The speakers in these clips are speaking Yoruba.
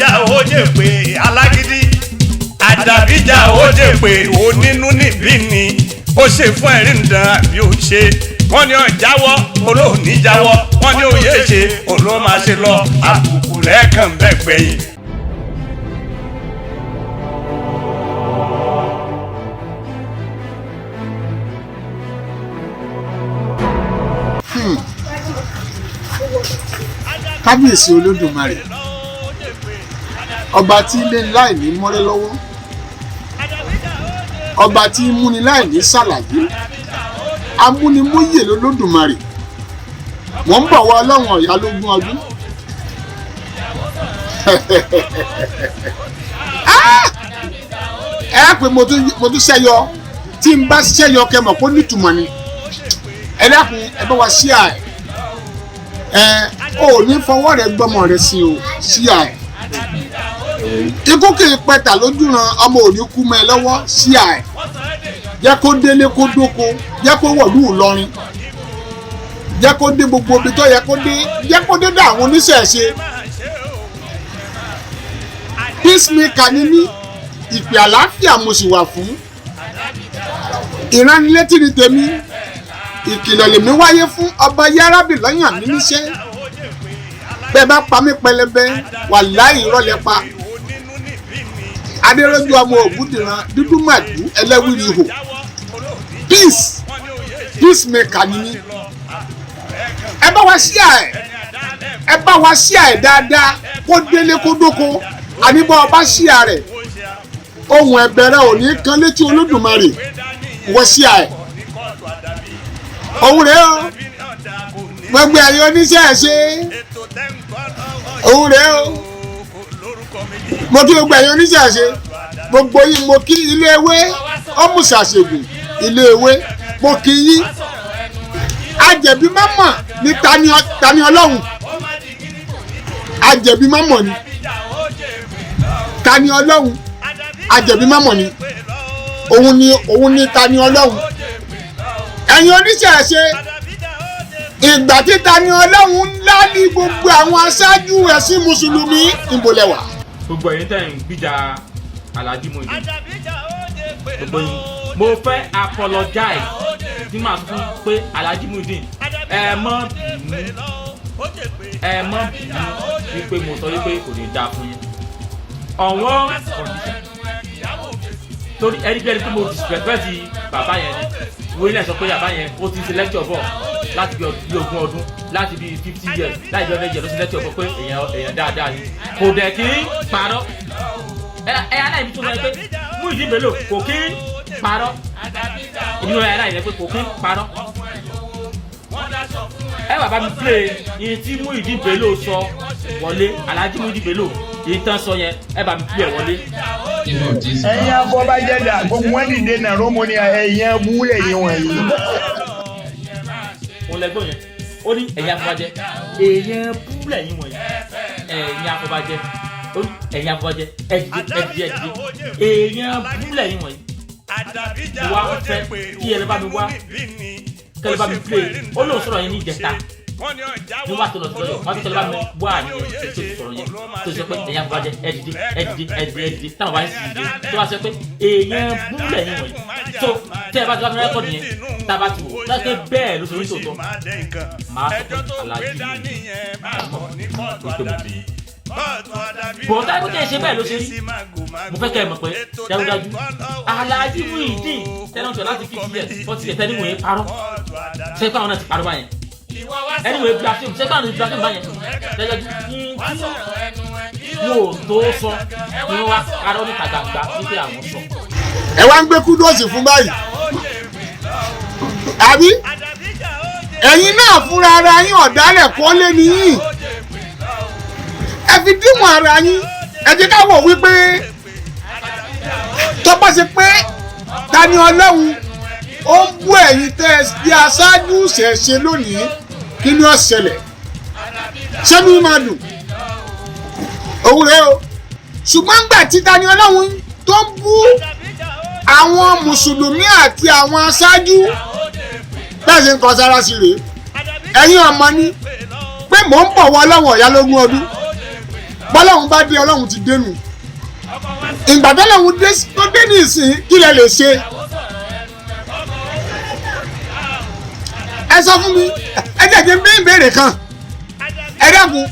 àdàbíjà ó dé pé alágídí àdàbíjà ó dé pé onínú níbí ni ó ṣe fún ẹ̀rí ǹdàn àbí ó ṣe wọ́n ní ọ̀jáwọ́ olóòní jáwọ́ wọ́n ní òye ṣe olóò máa ṣe lọ àbùkù lẹ́ẹ̀kan bẹ́ẹ̀ gbẹ̀yìn. kábíyèsí olódùmarè ọba tí ilé láì ní mọ́rẹ́ lọ́wọ́ ọba tí múni láì ní ṣàlàyé amúnimóyè lolódùmarè wọ́n ń bọ̀ wá ọlọ́run ọ̀yá lógún ọdún ẹ pé mo tún ṣẹyọ tí n bá ṣẹyọ kẹmọ kó nítumọ̀ ni ẹ dákun ẹ bá wa ṣí ò ní fọwọ́ rẹ gbọ́mọ rẹ sí o ṣí ikú kì í pẹ̀tà lójúran ọmọ òní kú mọ́ ẹ lọ́wọ́ ṣí jẹ́ kó délé kó dóko jẹ́ kó wọ̀lú Ìlọrin jẹ́ kó dé gbogbo ibi tó yẹ kó dé jẹ́ kó dé dá àwọn oníṣẹ̀ṣe peacemaker ni mí ìpè àlàáfíà mo sì wà fún ìránnilétí ni tèmi ìkìlọ̀ lèmi wáyé fún ọba yárábì lọ́yàn mi níṣẹ́ bẹ́ẹ̀ bá pa mí pẹlẹbẹ wàláhì ìrọ̀lẹ́ pa adéròjú ọmọ ògúndìran dúdú màdú ẹlẹ́wìrì ihò peacemaker ni mí ẹ bá wa ṣíà ẹ̀ dáadáa kó délé kó dóko àníbọ̀ ọba ṣíà rẹ̀ ohun ẹ̀bẹ̀rẹ̀ ò ní kan létí olódùmarè wọ́n ṣíà ẹ̀ òun rèé o gbogbo ẹ̀yin oníṣẹ̀ṣe òun rèé o mo kí gbogbo ẹ̀yin oníṣẹ̀ṣe gbogbo yín mo kí ilé ewé ọmùsàṣègùn ilé ewé mo kí yín ajẹ̀bí mọ́mọ́ ní Tani Olorun ajẹ̀bí mọ́mọ́ ni Tani Olorun ajẹ̀bí mọ́mọ́ ni òun ni Tani Olorun ẹ̀yin oníṣẹ̀ṣe ìgbà tí Tani Olorun ńlá ní gbogbo àwọn aṣáájú ẹ̀sìn mùsùlùmí ìbòlẹ̀wà. gbogbo ẹ̀yin tẹ̀ ń gbìjà Alhaji Muyideen gbogbo yín mo fẹ́ apologize tí màá fún pé Alhaji Muyideen ẹ mọ́ bínú wípé mo sọ wípé kò ní dáa fún yín ọ̀wọ́n condition torí ẹni bí ẹni pé mo disrespect bàbá yẹn ni wọ́n ilé sọ pé bàbá yẹn ó ti ṣe lecture bọ̀ láti bí 20 ọdún láti bí 50 years láti bí 100 years ló ṣe lecture bọ̀ pé èèyàn dáadáa ni kò dẹ̀ kí ń parọ́ ẹ aláìní tó lọ pé Muyideen Bello kò kí ń parọ́ ìdúró ẹ aláìní pé kò kí ń parọ́ ẹ bàbá mi play iye tí Muyideen Bello sọ wọlé Alhaji Muyideen Bello èyí tán sọ yẹn ẹ bá mi play wọlé. ẹ̀yin afọbajẹdà gbogbo wọn dìde nàró mo ní ẹ̀yin abúlé yìí wọ̀nyí. òun lẹgbọn yẹn ó ní ẹ̀yin afọbajẹ èèyàn abúlé yìí wọ̀nyí ẹ̀yin afọbajẹ ó ní ẹ̀yin afọbajẹ ẹdìdẹ èèyàn abúlé yìí wọ̀nyí wá fẹ́ kí ẹ lè bá mi wá kẹlẹ bá mi play ó lóun sọ̀rọ̀ yẹn ní ìjẹta ní wàá tó lọ sọ̀rọ̀ yẹn wàá tó kẹlẹ bá mi wá àníyàn tó sọ̀rọ̀ yẹn tó sọ pé ẹ̀yin afọbajẹ ẹdìdẹ táwọn bá ń sì dìde tó wá sọ pé èèyàn búlẹ̀ yín wọ̀nyí tó tẹ́ ẹ bá ti wá fi rẹ́kọ̀dù yẹn tá a bá ti wò láti bẹ́ẹ̀ ló sọ ní tòótọ́ máa sọ pé Alhaji bọ̀dá kó tẹ̀ ṣe bẹ́ẹ̀ ló ṣe rí mo fẹ́ kẹ́ ẹ mọ̀ pé dájúdájú Alhaji Muyideen tẹ́lẹ̀ ń sọ láti 50 years 40 years tẹ́lẹ̀ wọ̀nyí parọ́ sẹ́kọ̀ àwọn náà ti parọ́ báyẹn anyway blasphemy sẹ́kọ̀ àwọn náà ti blasphemy báyẹn dájúdájú yóò tó sọ ni wọ́n wá parọ́ níta gbangba wípé àwọn sọ. ẹ wá ń gbé kúdọ̀sì fún báyìí àbí ẹ̀yin náà fúnra ara yín ọ̀dálẹ̀ kọ́lé nìyí ẹ fi díwọ̀n ara yín ẹ jẹ́ ká wọ̀ wípé tó bá ṣe pé Tani Olorun ó ń bú ẹ̀yin tẹ́ ẹ di aṣáájú ṣẹ̀ṣẹ̀ lónìí kí ni ó ṣẹlẹ̀ ṣẹ́nu máa dùn òun rèé o ṣùgbọ́n gbà tí Tani Olorun tó ń bú àwọn mùsùlùmí àti àwọn aṣáájú bẹ́ẹ̀ ṣe ń kọ sára sí rèé ẹ̀yin ọmọ ní pé mò ń bọ̀ wọ ọlọ́wọ̀n ọ̀yá lógún ọdún bọ́lọ́hún bá dé ọlọ́hún ti dénú ìgbà tọ́lọ́hún tó dé ní ìsìn kí lẹ lè ṣe ẹ sọ fún mi ẹ jẹ́ kí n bí ìbéèrè kan ẹ dákun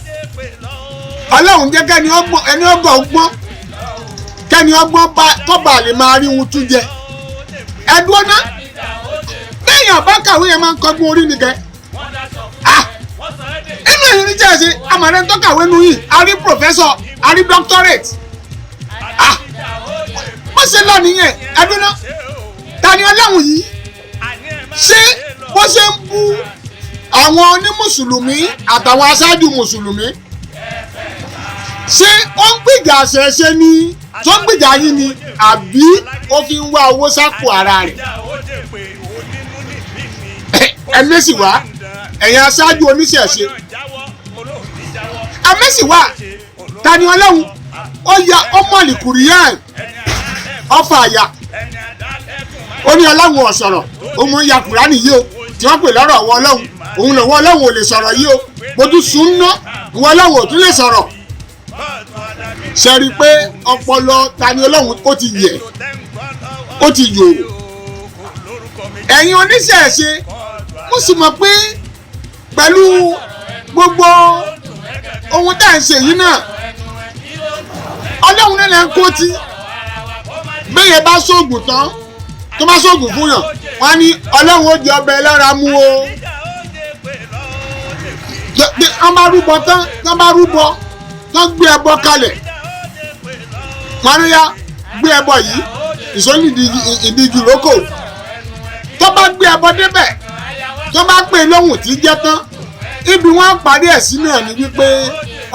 ọlọ́hún jẹ́ kẹ́ni ọgbọ́n kẹ́ni ọgbọ́n tọ́ba lè máa rí ohun tún jẹ ẹ dúró ná téèyàn bá kàwé yẹn máa ń kọ́gbọ́n orí nìkẹ́ inú ẹ̀yìn ní jẹ́ẹ̀sì amọ̀rẹ́ tó kàwé nu yìí a rí professor a rí doctorate bó ṣe lọ nìyẹn ẹ dúró ná Tani Olorun yìí ṣé bó ṣe ń bú àwọn onímùsùlùmí àtàwọn aṣáájú mùsùlùmí ṣé ó ń gbìjà ṣẹṣẹ ni tó ń gbìjà yín ni àbí ó fi ń wá owó sápò ara rẹ̀ ẹ̀mẹ́sì wá ẹ̀yin aṣáájú oníṣẹ̀ṣe ẹ̀mẹ́sì wá Tani Olorun ó ya ọmọlì kùrìyàn ọfà àyà ó ní Ọlọ́run ò sọ̀rọ̀ ó mú ya Kùránì yìí o tí wọ́n pè lọ́rọ̀ ọwọ́ Ọlọ́run òun lọ́wọ́ Ọlọ́run ò lè sọ̀rọ̀ yìí o bójú sùn ná ìwọ Ọlọ́run ò tún lè sọ̀rọ̀ ṣe rí i pé ọpọlọ Tani Olorun ó ti yẹ̀ ó ti yò ẹ̀yin oníṣẹ̀ṣe mo sì mọ̀ pé pẹ̀lú gbogbo ohun tá à ń ṣe yìí náà Ọlọ́run náà lè ń kó tí bẹ́ẹ̀ bá sóògùn tán tó bá sóògùn fún yàn wọ́n á ní Ọlọ́run ó jẹ ọbẹ̀ lára mú o wọ́n bá rúbọ tán wọ́n bá rúbọ tán gbé ẹbọ kalẹ̀ wọ́n á yá gbé ẹbọ yìí ìsọ́nì ìdíjú lóko tó bá gbé ẹbọ débẹ̀ tó bá pè lóhùn tí jẹ́ tán ibi wọ́n parí ẹ̀ sí náà ni wípé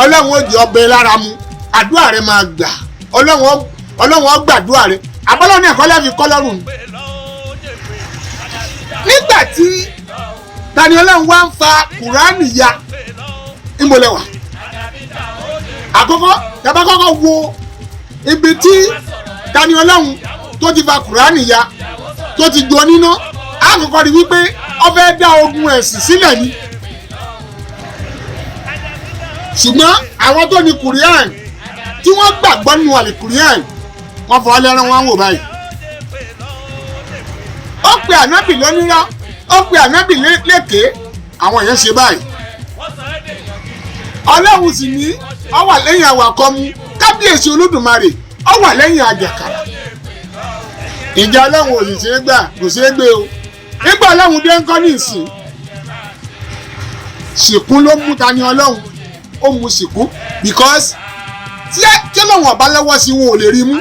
Ọlọ́run ó jẹ ọbẹ̀ lára mú àdúrà rẹ máa gbà Ọlọ́run ó gbàdúrà rẹ àbọ́lọ́ ní ẹ̀kọ́ lẹ́fi kọ́ lọ́rùn nígbà tí Tani Olorun wá ń fa Kùránì ya ìmọ̀lẹ́wà àkọ́kọ́ tẹ́bá kọ́kọ́ wo ibi tí Tani Olorun tó ti fa Kùránì ya tó ti jọ níná àkọ́kọ́ rí wípé ó fẹ́ dá ogun ẹ̀sìn sílẹ̀ ni ṣùgbọ́n àwọn tó ní Kùránì tí wọ́n gbàgbọ́ nínú àlè Kùránì wọ́n fọ́ lẹ́rán wọn wò báyìí ó pe ànábì lónírà ó pe ànábì lékè àwọn èèyàn ṣe báyìí Ọlọ́run sì ní ó wà lẹ́yìn àwàkọ́ mu kábíyèsí Olódùmarè ó wà lẹ́yìn àjàkàrà ìjà Ọlọ́run ò sì ṣe é gbà kò ṣe é gbé o nígbà Ọlọ́run dé ńkọ́ ní ìsìn ṣìkún ló mú Tani Olorun ó mu ṣìkún because tí Ọlọ́run ọba lọ́wọ́ sí wọn ò lè rí mú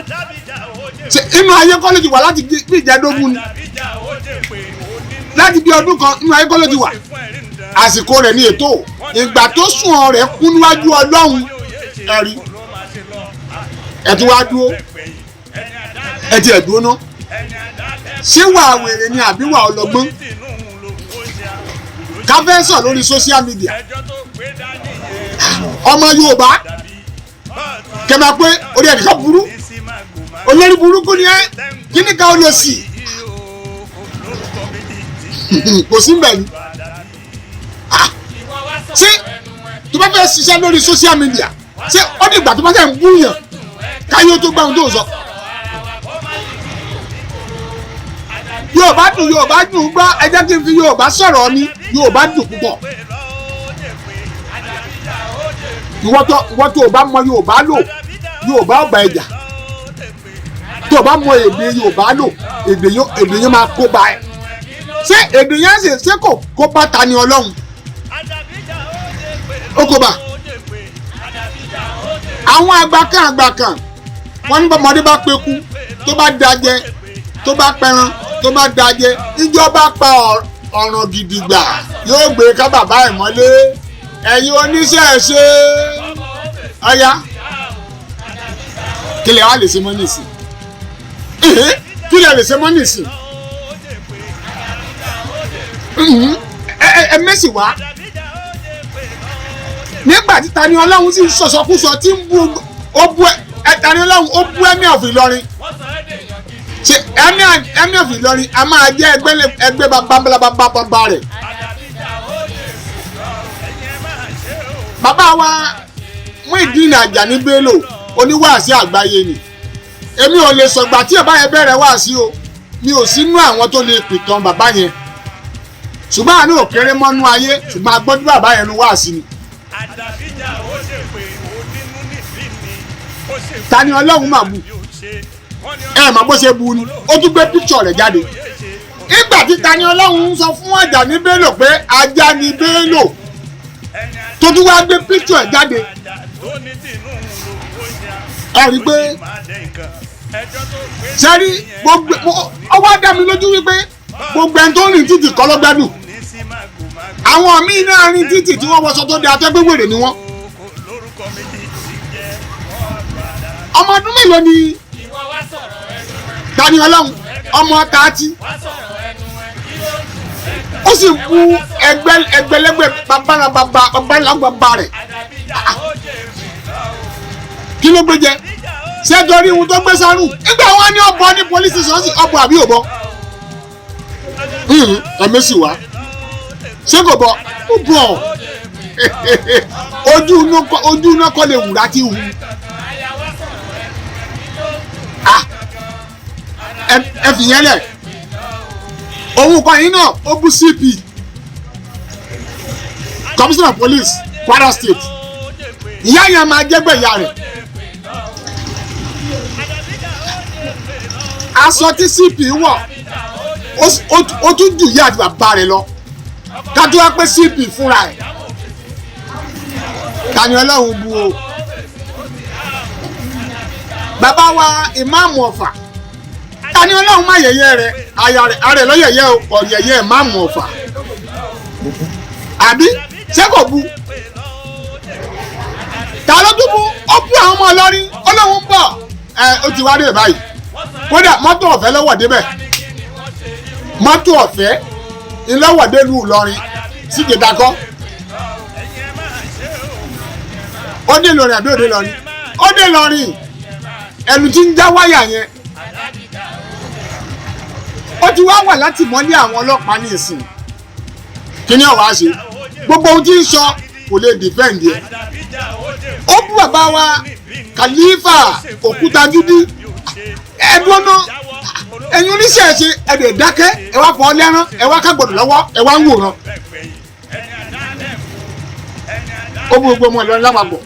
inú ayé kọ́ ló ti wà láti bí ìjẹ́dógún ni láti bí ọdún kan inú ayé kọ́ ló ti wà àsìkò rẹ̀ ní ètò ìgbà tó sùn ọ rẹ̀ kú níwájú Ọlọ́run ẹ̀rí ẹ̀ tí wàá dúró ẹ̀ tí ẹ̀ dúró ná ṣé wà wèrè ni àbí wà ọlọ́gbọ́n káfẹ́sọ̀ lórí social media ọmọ Yorùbá kẹmẹ pé orí ẹnìkan burú olórí burúkú ni ẹ kíní ká ó lọ sí kò sí mbẹ ni ṣé tó bá fẹ́ ṣiṣẹ́ lórí social media ṣé ó ní ìgbà tó bá fẹ́ ń búyàn káyọ̀ tó gbà ń tó sọ Yorùbá dùn gbọ́ ẹ jẹ́ kí n fi Yorùbá sọ̀rọ̀ ni Yorùbá dùn púpọ̀ ìwọ tó o bá mọ Yorùbá lò Yorùbá ọgbà ẹjà tó o bá mọ èdè Yorùbá lò èdè yẹn máa kó bá ẹ ṣé èdè yẹn ṣe kó bá Tani Olorun ó kó bá àwọn àgbà kan wọ́n ní bọ́mọdé bá pẹ́kú tó bá dajẹ tó bá pẹran tó bá dajẹ ìjọba pa ọ̀ràn gidigba yóò gbé ká bàbá ẹ̀ mọ́lé ẹ̀yin oníṣẹ̀ṣe ọ̀ya kí lè wá lè ṣe mọ́ nísìn kí lè ṣe mọ́ nísìn ẹ mẹ́sì wá nígbà tí Tani Olorun sì sọ̀sọ̀kúsọ tí ń bú Tani Olorun ó bú Emir of Ìlọrin ṣe Emir of Ìlọrin a máa jẹ́ ẹgbẹ́ bàbá rẹ̀. Bàbá wa Muyideen Ajani Bello oníwàásí àgbáyé ni èmi ò lè sọ̀gbà tí bàbá yẹn bẹ̀rẹ̀ wàásí o mi ò sínú àwọn tó lè pìtàn bàbá yẹn ṣùgbọ́n àánú ò kéré mọ́nú ayé ṣùgbọ́n agbọ́dún bàbá yẹn nu wàásí ni. Tani Olorun mà bú ẹ mà bó ṣe bu ni ó tún gbé píkṣọ̀ rẹ̀ jáde nígbà tí Tani Olorun sọ fún Ajani Bello pé Ajani Bello tó tún wá gbé píkṣọ̀ ẹ̀ jáde ẹ rí i pé sẹ́rí gbogbo ọwọ́ dá mi lójú wípé gbogbo ẹni tó rìn títì kọ́ ló gbádùn àwọn míín náà rìn títì tí wọ́n wọṣọ tó di atẹ́gbẹ́wèrè ni wọ́n. ọmọ ọdún mélòó ni Tani Olorun ọmọ 30 ó sì kú ẹgbẹ̀lẹ́gbẹ̀ babalágbàbà rẹ̀ kí ló gbé jẹ ṣé torí ohun tó gbé sáré nígbà wọn ní ọbọ ní police station sí ọbọ àbí òbọ ẹmí sì wá ṣé kò bọ ó bọ ojú iná kọ́ lè wùrà tí wù ẹ fìyẹn lẹ òun kan yìí náà ó bú CP commissioner police Kwara State ìyá yẹn máa jẹ́gbẹ̀ ìyá rẹ̀ aṣọ tí CP wọ̀ ó tún jù yá àti bàbá rẹ̀ lọ ká tó wá pé CP fúnra ẹ̀ Tani Olorun bu o bàbá wa ìmáàmù Ọ̀fà Tani Olorun má yẹ̀yẹ́ rẹ̀ ààrẹ lọ yẹ̀yẹ́ ọ̀yẹ̀yẹ́ ìmáàmù Ọ̀fà àbí ṣé kò bu ta ló tún bú ó bú àwọn ọmọ Ìlọrin Ọlọ́run ń bọ̀ ó ti wá dé báyìí kódà mọ́tò ọ̀fẹ́ lọ́wọ́ débẹ̀ mọ́tò ọ̀fẹ́ ńlọ́wọ́ délùú Ìlọrin sí gèdàkọ́ ó dé Ìlọrin àbí òde Ìlọrin ó dé Ìlọrin ẹnu tí ń já wáyà yẹn ó ti wá wà láti mọ́lé àwọn ọlọ́pàá ní ìsìn kí ni ọ̀wá ṣe gbogbo ohun tí ń sọ kò lè dìfẹ́ǹdì ẹ̀ ó bú bàbá wa Khalifa Òkútagídí ẹ̀dùn ọ̀nà ẹ̀yin oníṣẹ́ ṣe ẹ̀dẹ̀ dákẹ́ ẹ wá fọ́ lẹ́rán ẹ wá kágbọ̀dọ̀ lọ́wọ́ ẹ wá ń wòran ó bú gbogbo ọmọ Ìlọrin lápapọ̀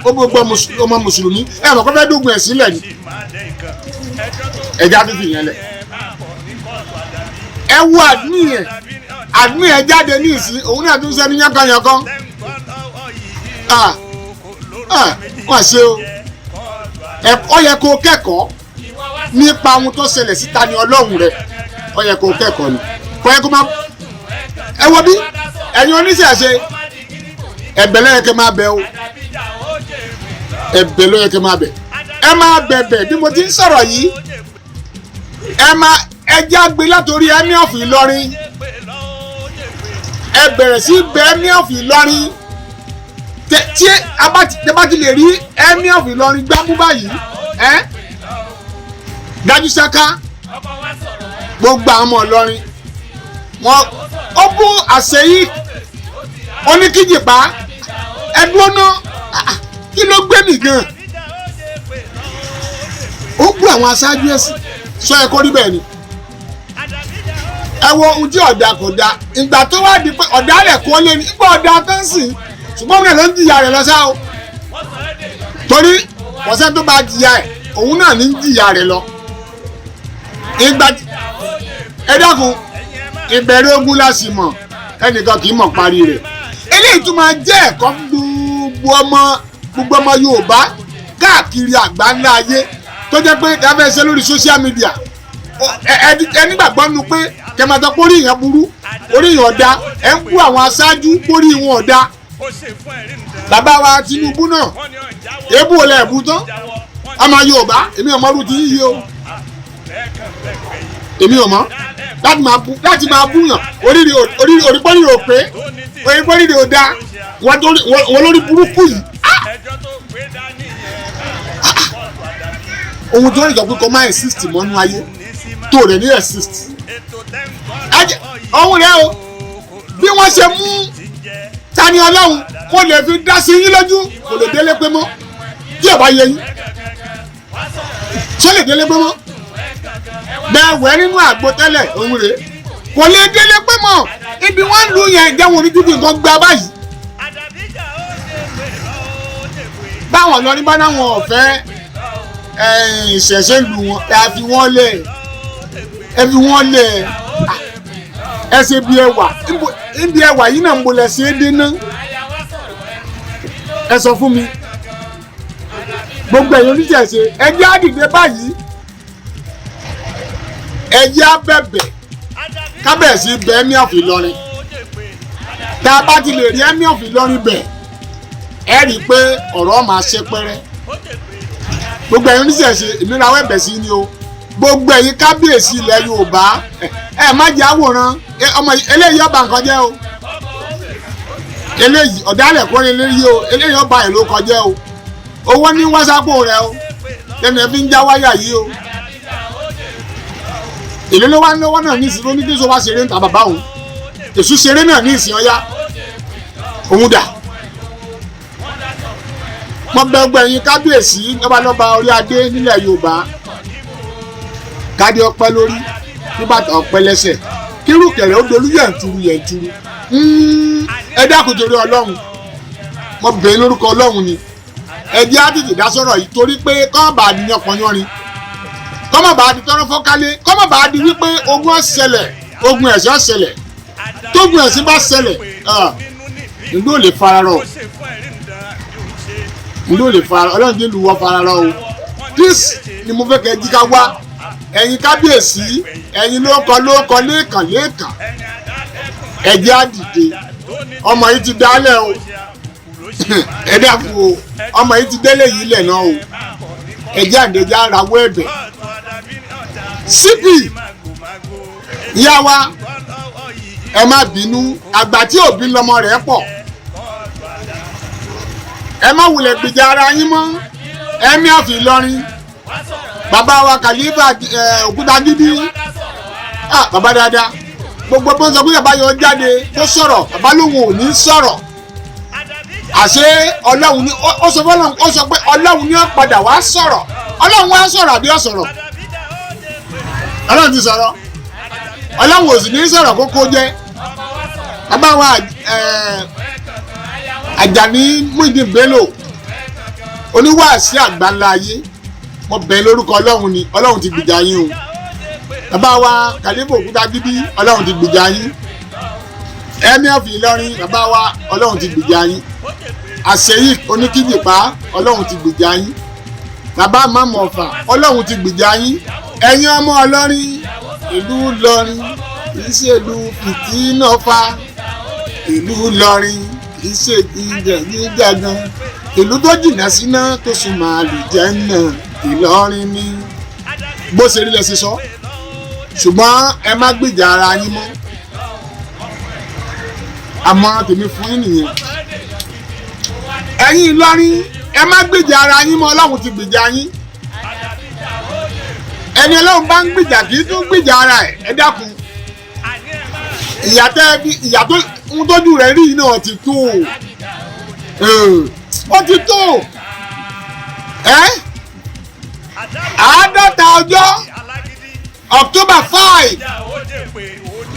ó bú gbogbo ọmọ mùsùlùmí ẹ mọ̀ kó fẹ́ dógun ẹ̀ sílẹ̀ ni ẹ̀já fífi yẹn lẹ̀ ẹ wo àdúmí ẹ jáde ní ìsín òun náà tún sẹ́ni yánkanyànkan wọ́n ṣe o ó yẹ kó kẹ́kọ̀ọ́ nípa ohun tó ṣẹlẹ̀ sí Tani Olorun rẹ̀ ó yẹ kó kẹ́kọ̀ọ́ ni kó yẹ kó má ẹ wo bí ẹ̀yin oníṣẹ̀ṣe ẹ̀bẹ̀ ló yẹ kẹ́ máa bẹ̀ o ẹ̀bẹ̀ ló yẹ kẹ́ máa bẹ̀ ẹ máa bẹ̀bẹ̀ bí mo ti ń sọ̀rọ̀ yìí ẹ já gbé látòrí Emir of Ìlọrin ẹ bẹ̀rẹ̀ sí bẹ̀ Emir of Ìlọrin tí a bá ti lè rí Emir of Ìlọrin gbámú báyìí dájú sáká gbogbo àwọn ọmọ Ìlọrin wọn ó bú àṣeyí oníkíjìpá ẹdúró náà kí ló gbé mi gan ó bú àwọn aṣáájú ẹ̀sìn sọ ẹ kó rí bẹ́ẹ̀ ni ẹ wo ohun tí ọ̀dà kò da ìgbà tó wá di pé ọ̀dà rẹ̀ kó lé ní ipò ọ̀dà tó ń sìn ṣùgbọ́n òun náà ló ń jìyà rẹ̀ lọ sá o torí ọ̀sẹ̀ tó bá jìyà ẹ̀ òun náà ní jìyà rẹ̀ lọ ìgbà ẹ dákun ìbẹ̀rẹ̀ ogun láti mọ̀ ẹnìkan kì í mọ̀ parí rẹ̀ eléyìí tún máa jẹ́ ẹ̀kọ́ gbogbo ọmọ Yorùbá káàkiri àgbáńlá ayé tó jẹ́ pé dábẹ́ ṣe lórí social media ẹni gbàgbọ́ nu pé kẹmàtọ́ pórí ìyẹn burú orí ìyẹn ọ̀dá ẹ̀ ń bú àwọn aṣáájú pórí ìwọ̀n ọ̀dá bàbá wa Tinubu náà ebú olè ẹ̀bú tán ọmọ Yorùbá èmi ọmọ ọdún ti yíyí o èmi ọmọ láti máa búyàn orípọ́nì rò pé orípọ́nì rò dá wọn lórí burúkú yìí ohun tó ń jọ pé kò máa exist mọ́nú ayé tó rẹ̀ ní exist ohun rẹ̀ o bí wọ́n ṣe mú Tani Olorun kó lè fi dá sí yín lójú kò lè délé pé mọ́ tí ò bá yẹ yín ṣé lè délé pé mọ́ bẹ́ẹ̀ wẹ́ nínú àgbo tẹ́lẹ̀ òun rèé kò lè délé pé mọ́ ibi wọ́n ń lu yẹn jẹ́wọ́n onídùúgbò nǹkan gba báyìí báwọn lọ ní bá náwọn ọ̀fẹ́ ìṣẹ̀ṣẹ̀ lu wọn ẹ fi wọ́n lẹ̀ ẹ ṣe bí ẹwà ibi ẹwà yìí náà ń bolẹ̀ ṣe é dé ná ẹ sọ fún mi gbogbo ẹ̀yin oníṣẹ̀ṣe ẹ jẹ́ á dìde báyìí ẹ jẹ́ á bẹ̀bẹ̀ kábẹ̀sí bẹ Emir of Ìlọrin tá a bá ti lè rí Emir of Ìlọrin bẹ̀ ẹ rí i pé ọ̀rọ̀ máa ṣe pẹ́rẹ́ gbogbo ẹ̀yin oníṣẹ̀ṣe ìmúra wẹ̀bẹ̀ sí ni o gbogbo ẹ̀yin kábíyèsí ilẹ̀ Yorùbá ẹ má jẹ́ àwòrán ọmọ eléyìí ọba nǹkan jẹ́ o eléyìí ọ̀dàlẹ̀ kọ́ni eléyìí o eléyìí ọba ẹ̀ ló kọjẹ́ o owó ní wásápò rẹ o lẹ́nu ẹ̀ fi ń já wáyà yìí o èlé ló wá ń lọ́wọ́ náà ní ìsìn lóní kí n sọ wá ṣeré ń ta bàbá òun èṣù ṣeré náà ní ìsìn ọ̀yá òun dà mo bẹ̀ gbogbo ẹ̀yin kábíyèsí lọ́balọ́ba orí adé nílẹ̀ Yorùbá kádé ọpẹ́ lórí kí bàtà ọpẹ́ lẹ́sẹ̀ kírù kẹrẹ ó dolú yẹ̀ntúrú ẹ dákun torí Ọlọ́run mo bẹ̀ lórúkọ Ọlọ́run ni ẹ jẹ́ á tètè dá sọ̀rọ̀ yìí torí pé kọ́ bá a di yánpọnyánrin kọ́ má bá a di tọ́rọ́ fọ́kálé kọ́ má bá a di wípé ogun ọ̀sẹ̀lẹ̀ ogun ẹ̀sìn ọ̀sẹ̀lẹ̀ tógun ẹ̀sìn bá ṣẹlẹ̀ ìlú ò lè fararọ ìlú ò lè fararọ Ọlọ́run jẹ́ ìlú wọ́n fararọ o this ni mo fẹ́ kẹ́ jí ká wá ẹ̀yin kábíyèsí ẹ̀yin lóókọ lẹ́ẹ̀kan ẹ jẹ́ á dìde ọmọ yìí ti dálẹ̀ o ẹ dàkú o ọmọ yìí ti délé yìí lẹ̀ náà o ẹ jẹ́ àdéjà rawọ́ ẹ̀bẹ̀ síbì ìyá wa ẹ má bínú àgbà tí òbí lọmọ rẹ̀ pọ̀ ẹ má wulẹ̀ gbèjà ara yín mọ́ Emir of Ìlọrin bàbá wa Khalifa Òkútagídí bàbá dáadáa gbogbo bó ń sọ pé bàbá yọ jáde tó sọ̀rọ̀ bàbá lòun ò ní sọ̀rọ̀ àṣé Ọlọ́run ni ó sọ fọlọ́run ó sọ pé Ọlọ́run ni ó padà wá sọ̀rọ̀ Ọlọ́run wá sọ̀rọ̀ àbí ó sọ̀rọ̀ Ọlọ́run ti sọ̀rọ̀ Ọlọ́run ò sì ní sọ̀rọ̀ kókó jẹ́ bàbá wa Àjàní Muideen Bello oníwàásí àgbáńlá ayé mo bẹ̀ lórúkọ Ọlọ́run ni Ọlọ́run ti gbìjà yín o bàbá wa Khalifa Òkútagídí Ọlọ́run ti gbìjà yín Emir of Ìlọrin bàbá wa Ọlọ́run ti gbìjà yín àṣeyí oníkíjìpá Ọlọ́run ti gbìjà yín bàbá màmá Ọ̀fà Ọlọ́run ti gbìjà yín ẹ̀yin ọmọ Ìlọrin ìlú Ìlọrin kìí ṣe ìlú fìtínọ́fà ìlú Ìlọrin kìí ṣe ìjàgàn ìlú tó jìnnà síná tó súnmọ́ àlùjánnà Ìlọrin ni bó ṣe rí lẹ ṣe sọ ṣùgbọ́n ẹ má gbìjà ara yín mọ́ àmọ́ tèmi fún yín nìyẹn ẹ̀yin Ìlọrin ẹ má gbìjà ara yín mọ́ Ọlọ́run ti gbìjà yín ẹni Ọlọ́run bá ń gbìjà kì í tún gbìjà ara ẹ dákun ìyà tó ń tójú rẹ̀ rí náà ti tó ó ti tó àádọ́ta ọjọ́ October 5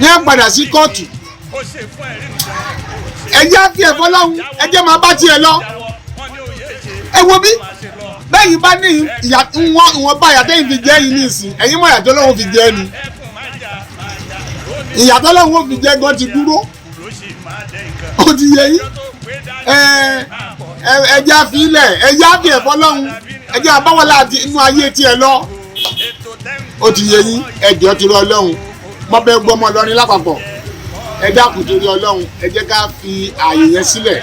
ní ẹ padà sí kóòtù ẹjẹ́ àti ẹ̀fọ́ lọ́hùn ẹjẹ́ máa bá tiẹ̀ lọ ẹ wo bí bẹ́yìn bá ní ìwọ̀n bá ìyàtọ̀ yìí fi jẹ́ yìí ní ìsìn ẹ̀yin mọ̀ ìyàtọ̀ lọ́hùn fi jẹ́ ni ìyàtọ̀ lọ́hùn fi jẹ́ gan ti dúró ó ti yẹ yín ẹjẹ́ àfi ilẹ̀ ẹjẹ́ àfi ẹ̀fọ́ lọ́hùn ẹjẹ́ àbáwọlá àti inú ayé tiẹ̀ lọ ó ti yẹ yín ẹjọ́ ti rọ Ọlọ́run mọ́ bẹ́ẹ̀ gbọ́ ọmọ Ìlọrin lápapọ̀ ẹ dákun torí Ọlọ́run ẹ jẹ́ ká fi ààyè yẹn sílẹ̀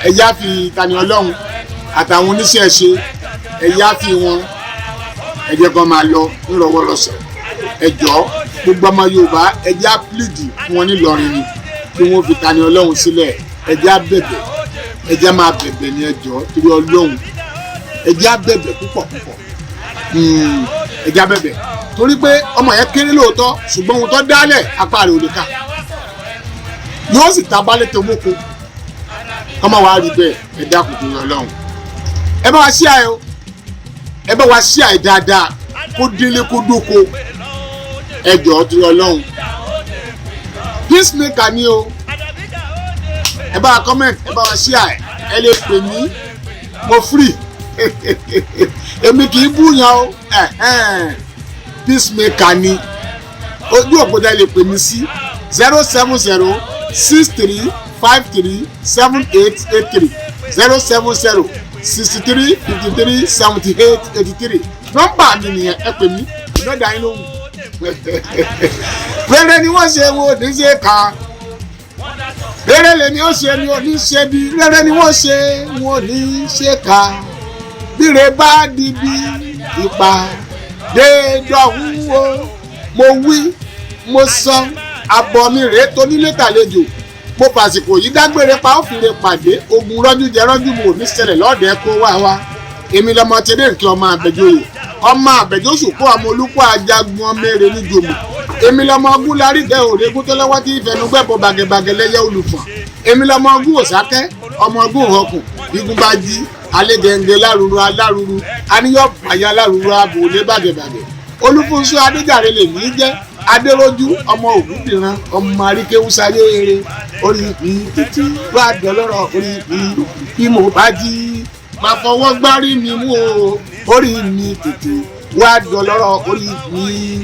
ẹ jẹ́ á fi Tani Olorun àtàwọn oníṣẹ̀ṣe ẹ jẹ́ á fi wọn ẹ jẹ́ kó máa lọ nírọ̀wọ́rọ̀sẹ̀ ẹ jọ̀ọ́ gbogbo ọmọ Yorùbá ẹ jẹ́ á pílìdì fún wọn nílọrin ni kí wọ́n fi Tani Olorun sílẹ̀ ẹ jẹ́ á bẹ̀bẹ̀ ẹ jẹ́ máa bẹ̀bẹ̀ ní ẹ jọ̀ọ́ torí Ọlọ́run ẹ jẹ́ á bẹ̀bẹ̀ púpọ̀ ẹ jẹ́ á bẹ̀bẹ̀ torí pé ọmọ yẹn kéré lóòótọ́ ṣùgbọ́n ohun tó dálẹ̀ apá rẹ̀ ò lè kà yóò sì ta balẹ̀ tó mọ́kò kọ́mọ wa rí bẹ́ẹ̀ ẹ dákun tó yọ lọ́hùn ẹ bá wa ṣí àyè o ẹ bá wa ṣí àyè dáadáa kó délé kó dóko ẹ jọ̀ọ́ tó yọ lọ́hùn peacemaker ni o ẹ bá wa comment ẹ bá wa ṣí àyè ẹ lè pè mí mo free èmi kì í búyan o peacemaker ni ojú òpótá lè pè mí sí 07063537883 07063537883 nọ́mbà mi nìyẹn ẹ pè mí lọ́dà yín lóhùn rere ni wọ́n ṣe wo ní ṣe kà rere lèmi ó ṣe ni ò ní ṣe bí rere ni wọ́n ṣe wọn ò ní ṣe kà bíre bá di bí ìpàdé dọ̀hún o mo wí mo sọ abọ́ mi rèé tó nílé tàlejò mo fàsìkò yìí dágbére pa ó fìrè pàdé ogun rọ́jú jẹ rọ́jú mo ní ṣẹlẹ̀ lọ́ọ̀dẹ kó wá wa èmi lọmọ tẹ́lẹ̀ nkí ọmọ àbẹ̀jọ́yè ọmọ àbẹ̀jọ́sù kó ọmọ olùkọ́ ajagun ọmọ èrè ní jòmù èmi lọmọ ọgún larí dẹ òrégún tó lọ́wọ́ tí ìfẹnugbẹ́bọ bàgẹ̀bàgẹ̀ lẹ́yẹ olùfọ̀n èmi lọmọ ọgún òsákẹ́ ọmọ ọgún ọkùn igun bá jí alégẹ̀ǹgẹ̀ lárúurú alárúurú aníyọ̀ àyà lárúurú abòlé bàgẹ̀bàgẹ̀ olúfúnṣọ́ adéjàre lèmi jẹ́ adéròjú ọmọ ògúndìran ọmọ aríkéwúsáyé eré orí ìpín títí wá dọlọ́rọ̀ orí ìpín bí mo bá jí máa fọwọ́ gbárí mi mú o orí mi tètè wá dọlọ́rọ̀ orí ìpín.